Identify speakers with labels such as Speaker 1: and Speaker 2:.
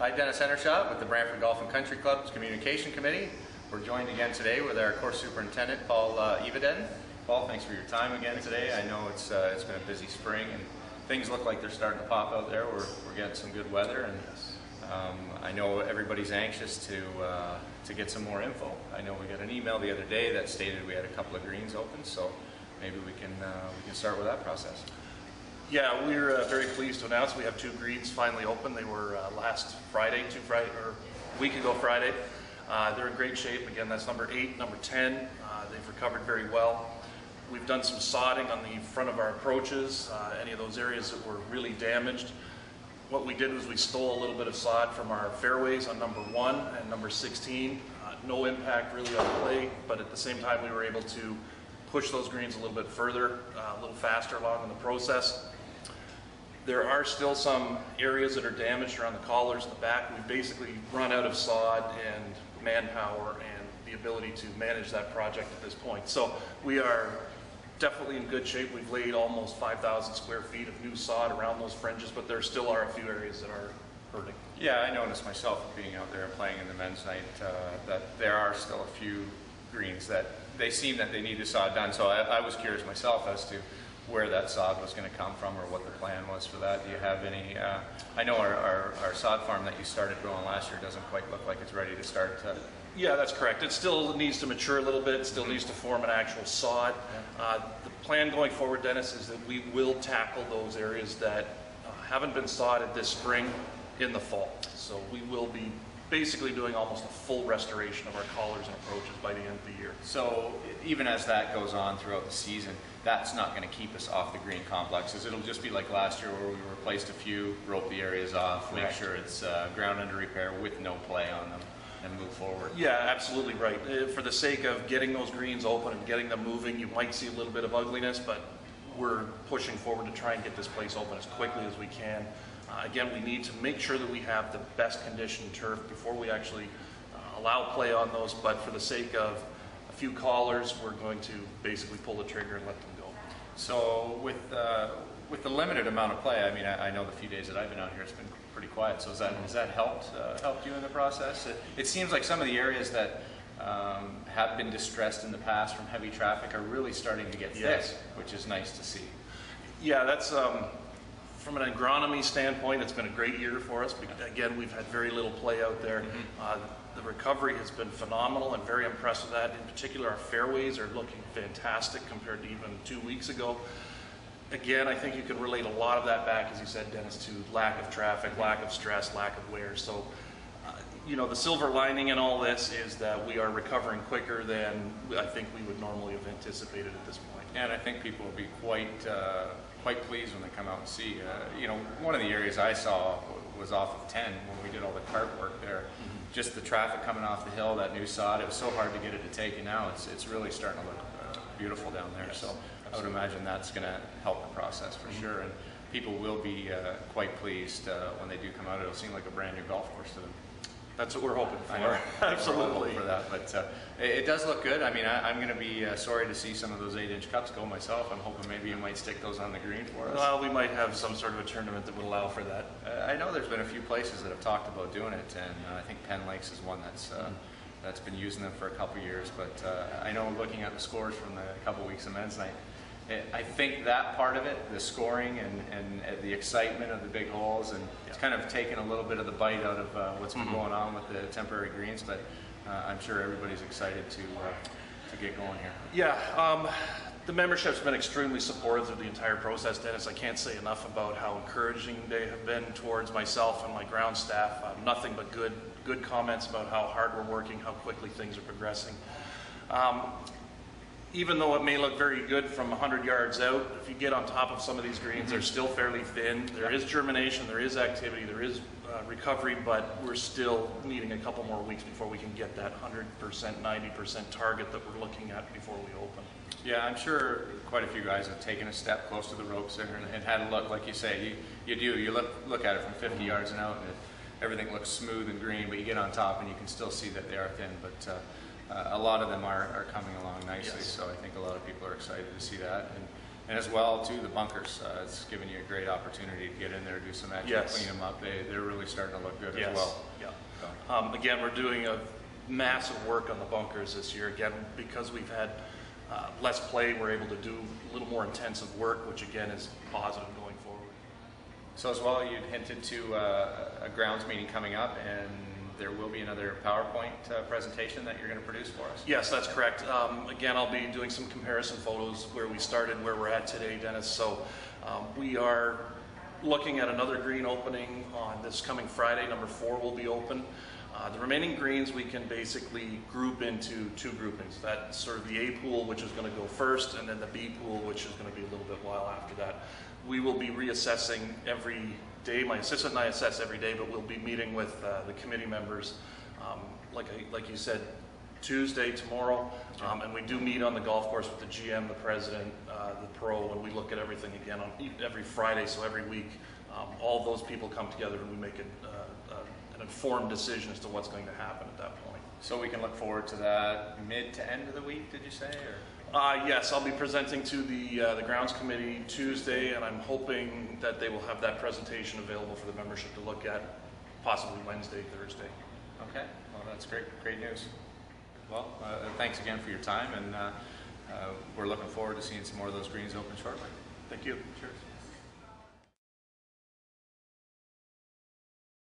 Speaker 1: Hi, Dennis Hendershot with the Brantford Golf and Country Club's Communication Committee. We're joined again today with our course superintendent, Paul eVENDEN. Paul, thanks for your time again today. I know it's been a busy spring and things look like they're starting to pop out there. We're getting some good weather, and I know everybody's anxious to get some more info. I know we got an email the other day that stated we had a couple of greens open, so maybe we can start with that process.
Speaker 2: Yeah, we're very pleased to announce we have 2 greens finally open. They were last Friday, a week ago Friday. They're in great shape. Again, that's number 8, number 10. They've recovered very well. We've done some sodding on the front of our approaches, any of those areas that were really damaged. What we did was we stole a little bit of sod from our fairways on number 1 and number 16. No impact really on play, but at the same time we were able to push those greens a little bit further, a little faster along in the process. There are still some areas that are damaged around the collars in the back. We've basically run out of sod and manpower and the ability to manage that project at this point. So we are definitely in good shape. We've laid almost 5,000 square feet of new sod around those fringes, but there still are a few areas that are hurting.
Speaker 1: Yeah, I noticed myself being out there and playing in the men's night that there are still a few greens that they seem that they need the sod done. So I was curious myself as to where that sod was going to come from or what the plan was for that. Do you have any, I know our sod farm that you started growing last year doesn't quite look like it's ready to start.
Speaker 2: Yeah, that's correct. It still needs to mature a little bit. It still needs to form an actual sod. The plan going forward, Dennis, is that we will tackle those areas that haven't been sodded this spring in the fall. So we will be basically doing almost a full restoration of our collars and approaches by the end of the year.
Speaker 1: So even as that goes on throughout the season, that's not going to keep us off the green complexes. It'll just be like last year where we replaced a few, roped the areas off, make sure it's ground under repair with no play on them, and move forward.
Speaker 2: Yeah, absolutely right. For the sake of getting those greens open and getting them moving, you might see a little bit of ugliness, but we're pushing forward to try and get this place open as quickly as we can. Again, we need to make sure that we have the best conditioned turf before we actually allow play on those, but for the sake of a few callers, we're going to basically pull the trigger and let them go.
Speaker 1: So with the limited amount of play, I mean, I know the few days that I've been out here, it's been pretty quiet. So has that helped you in the process? It seems like some of the areas that have been distressed in the past from heavy traffic are really starting to get thick, which is nice to see.
Speaker 2: Yeah, that's from an agronomy standpoint, it's been a great year for us. Again, we've had very little play out there. The recovery has been phenomenal and very impressed with that. In particular, our fairways are looking fantastic compared to even 2 weeks ago. Again, I think you can relate a lot of that back, as you said, Dennis, to lack of traffic, lack of stress, lack of wear. So, you know, the silver lining in all this is that we are recovering quicker than I think we would normally have anticipated at this point.
Speaker 1: And I think people will be quite pleased when they come out and see. You know, one of the areas I saw was off of 10 when we did all the cart work there. Just the traffic coming off the hill, that new sod, it was so hard to get it to take, and now it's really starting to look beautiful down there. Yes, so absolutely. I would imagine that's going to help the process for sure, and people will be quite pleased when they do come out. It'll seem like a brand new golf course to them.
Speaker 2: That's what we're hoping for.
Speaker 1: I know.
Speaker 2: Absolutely.
Speaker 1: We're hoping for that, but it does look good. I mean, I'm going to be sorry to see some of those 8-inch cups go myself. I'm hoping maybe you might stick those on the green for us.
Speaker 2: Well, we might have some sort of a tournament that would allow for that.
Speaker 1: I know there's been a few places that have talked about doing it, and I think Penn Lakes is one that's been using them for a couple years. But I know looking at the scores from the couple weeks of men's night, I think that part of it, the scoring and the excitement of the big holes, and it's kind of taken a little bit of the bite out of what's been going on with the temporary greens, but I'm sure everybody's excited to get going here.
Speaker 2: Yeah, the membership's been extremely supportive of the entire process, Dennis. I can't say enough about how encouraging they have been towards myself and my ground staff. Nothing but good comments about how hard we're working, how quickly things are progressing. Even though it may look very good from 100 yards out, if you get on top of some of these greens, they're still fairly thin. There is germination, there is activity, there is recovery, but we're still needing a couple more weeks before we can get that 100%, 90% target that we're looking at before we open.
Speaker 1: Yeah, I'm sure quite a few guys have taken a step close to the ropes there and had a look, like you say, you look at it from 50 yards and out, and everything looks smooth and green, but you get on top and you can still see that they are thin, but a lot of them are coming along nicely, so I think a lot of people are excited to see that. And And as well, too, the bunkers. It's given you a great opportunity to get in there, do some action,
Speaker 2: Yes.
Speaker 1: clean them up. They're really starting to look good
Speaker 2: Yes.
Speaker 1: as well.
Speaker 2: Yeah.
Speaker 1: So,
Speaker 2: Again, we're doing a massive work on the bunkers this year. Again, because we've had less play, we're able to do a little more intensive work, which again is positive going forward.
Speaker 1: so as well, you'd hinted to a grounds meeting coming up, and there will be another PowerPoint presentation that you're going to produce for us.
Speaker 2: Yes, that's correct. Again, I'll be doing some comparison photos where we started, where we're at today, Dennis. So we are looking at another green opening on this coming Friday. Number 4 will be open. The remaining greens we can basically group into 2 groupings. That's sort of the A pool, which is going to go first, and then the B pool, which is going to be a little bit while after that. We will be reassessing every day. My assistant and I assess every day, but we'll be meeting with the committee members, like you said, Tuesday, tomorrow, and we do meet on the golf course with the GM, the president, the pro, and we look at everything again on every Friday, so every week. All those people come together and we make an informed decision as to what's going to happen at that point.
Speaker 1: So we can look forward to that mid to end of the week, did you say? Or?
Speaker 2: Yes, I'll be presenting to the grounds committee Tuesday, and I'm hoping that they will have that presentation available for the membership to look at possibly Wednesday, Thursday.
Speaker 1: Okay, well that's great news. Well, thanks again for your time, and we're looking forward to seeing some more of those greens open shortly.
Speaker 2: Thank you.
Speaker 1: Cheers.